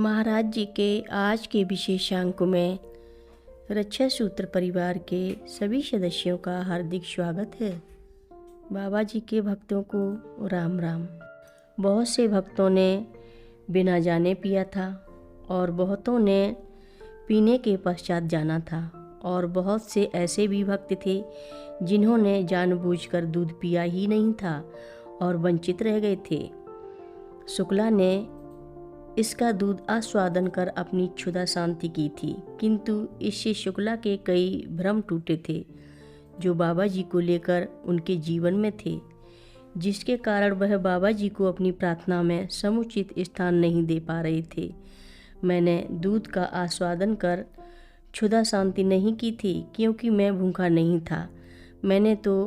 महाराज जी के आज के विशेषांक में रक्षा सूत्र परिवार के सभी सदस्यों का हार्दिक स्वागत है। बाबा जी के भक्तों को राम राम। बहुत से भक्तों ने बिना जाने पिया था और बहुतों ने पीने के पश्चात जाना था और बहुत से ऐसे भी भक्त थे जिन्होंने जानबूझकर दूध पिया ही नहीं था और वंचित रह गए थे। शुक्ला ने इसका दूध आस्वादन कर अपनी क्षुधा शांति की थी, किंतु इससे शुक्ला के कई भ्रम टूटे थे जो बाबा जी को लेकर उनके जीवन में थे, जिसके कारण वह बाबा जी को अपनी प्रार्थना में समुचित स्थान नहीं दे पा रहे थे। मैंने दूध का आस्वादन कर क्षुधा शांति नहीं की थी क्योंकि मैं भूखा नहीं था। मैंने तो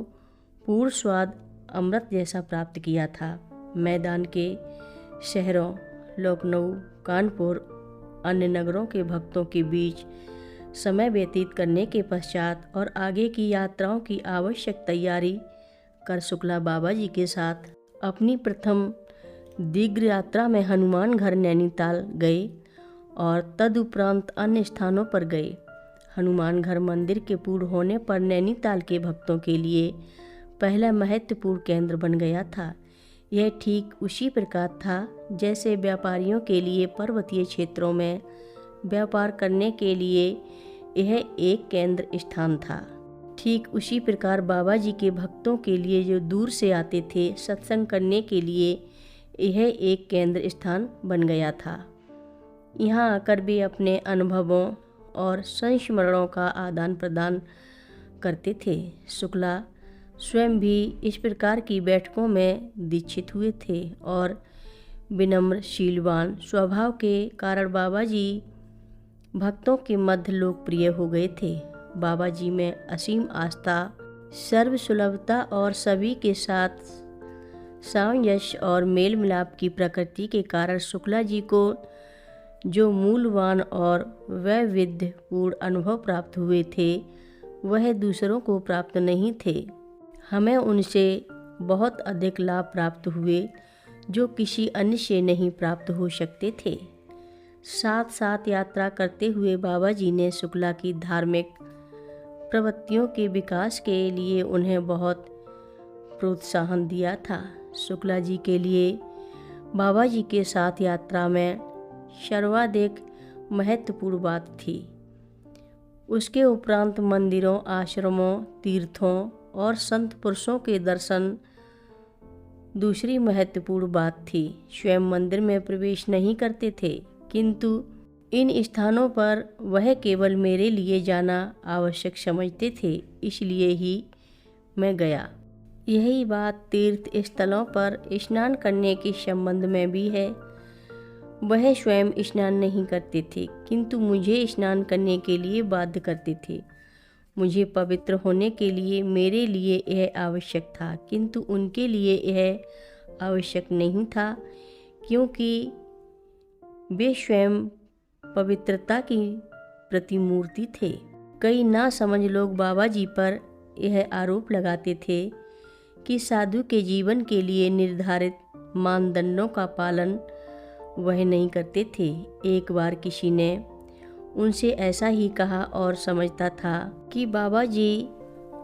पूर्ण स्वाद अमृत जैसा प्राप्त किया था। मैदान के शहरों लखनऊ, कानपुर, अन्य नगरों के भक्तों के बीच समय व्यतीत करने के पश्चात और आगे की यात्राओं की आवश्यक तैयारी कर शुक्ला बाबा जी के साथ अपनी प्रथम दीर्घ यात्रा में हनुमान घर नैनीताल गए और तदुपरांत अन्य स्थानों पर गए। हनुमान घर मंदिर के पूर्ण होने पर नैनीताल के भक्तों के लिए पहला महत्वपूर्ण केंद्र बन गया था। यह ठीक उसी प्रकार था जैसे व्यापारियों के लिए पर्वतीय क्षेत्रों में व्यापार करने के लिए यह एक केंद्र स्थान था। ठीक उसी प्रकार बाबा जी के भक्तों के लिए जो दूर से आते थे सत्संग करने के लिए यह एक केंद्र स्थान बन गया था। यहाँ आकर वे अपने अनुभवों और संस्मरणों का आदान प्रदान करते थे। शुक्ला स्वयं भी इस प्रकार की बैठकों में दीक्षित हुए थे और विनम्र शीलवान स्वभाव के कारण बाबा जी भक्तों के मध्य लोकप्रिय हो गए थे। बाबा जी में असीम आस्था, सर्वसुलभता और सभी के साथ सामंजस्य और मेल मिलाप की प्रकृति के कारण शुक्ला जी को जो मूल्यवान और वैविध्यपूर्ण अनुभव प्राप्त हुए थे वह दूसरों को प्राप्त नहीं थे। हमें उनसे बहुत अधिक लाभ प्राप्त हुए जो किसी अन्य से नहीं प्राप्त हो सकते थे। साथ साथ यात्रा करते हुए बाबा जी ने शुक्ला की धार्मिक प्रवृत्तियों के विकास के लिए उन्हें बहुत प्रोत्साहन दिया था। शुक्ला जी के लिए बाबा जी के साथ यात्रा में सर्वाधिक महत्वपूर्ण बात थी। उसके उपरांत मंदिरों, आश्रमों, तीर्थों और संत पुरुषों के दर्शन दूसरी महत्वपूर्ण बात थी। स्वयं मंदिर में प्रवेश नहीं करते थे, किंतु इन स्थानों पर वह केवल मेरे लिए जाना आवश्यक समझते थे, इसलिए ही मैं गया। यही बात तीर्थ स्थलों पर स्नान करने के संबंध में भी है। वह स्वयं स्नान नहीं करते थे, किंतु मुझे स्नान करने के लिए बाध्य करते थे। मुझे पवित्र होने के लिए मेरे लिए यह आवश्यक था, किंतु उनके लिए यह आवश्यक नहीं था, क्योंकि वे स्वयं पवित्रता की प्रतिमूर्ति थे। कई नासमझ लोग बाबा जी पर यह आरोप लगाते थे कि साधु के जीवन के लिए निर्धारित मानदंडों का पालन वह नहीं करते थे। एक बार किसी ने उनसे ऐसा ही कहा और समझता था कि बाबा जी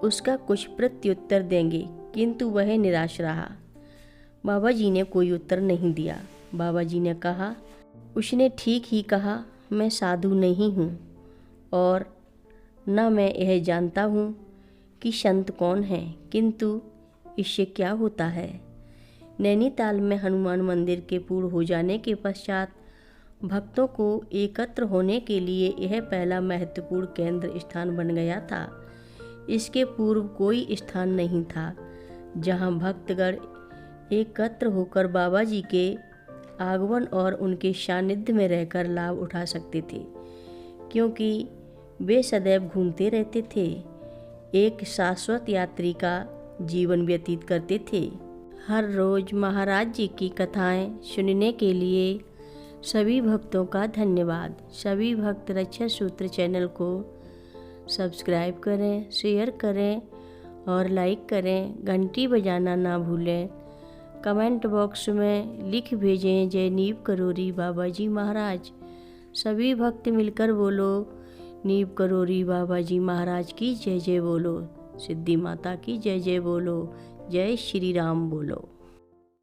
उसका कुछ प्रत्युत्तर देंगे, किंतु वह निराश रहा। बाबा जी ने कोई उत्तर नहीं दिया। बाबा जी ने कहा, उसने ठीक ही कहा, मैं साधु नहीं हूँ और न मैं यह जानता हूँ कि संत कौन है, किंतु इससे क्या होता है। नैनीताल में हनुमान मंदिर के पूर्ण हो जाने के पश्चात भक्तों को एकत्र होने के लिए यह पहला महत्वपूर्ण केंद्र स्थान बन गया था। इसके पूर्व कोई स्थान नहीं था जहां भक्तगण एकत्र होकर बाबा जी के आगमन और उनके सानिध्य में रहकर लाभ उठा सकते थे, क्योंकि वे सदैव घूमते रहते थे, एक शाश्वत यात्री का जीवन व्यतीत करते थे। हर रोज महाराज जी की कथाएं सुनने के लिए सभी भक्तों का धन्यवाद। सभी भक्त रक्षा सूत्र चैनल को सब्सक्राइब करें, शेयर करें और लाइक करें। घंटी बजाना ना भूलें। कमेंट बॉक्स में लिख भेजें, जय नीव करोरी बाबा जी महाराज। सभी भक्त मिलकर बोलो, नीव करोरी बाबा जी महाराज की जय जय बोलो, सिद्धि माता की जय जय बोलो, जय श्री राम बोलो।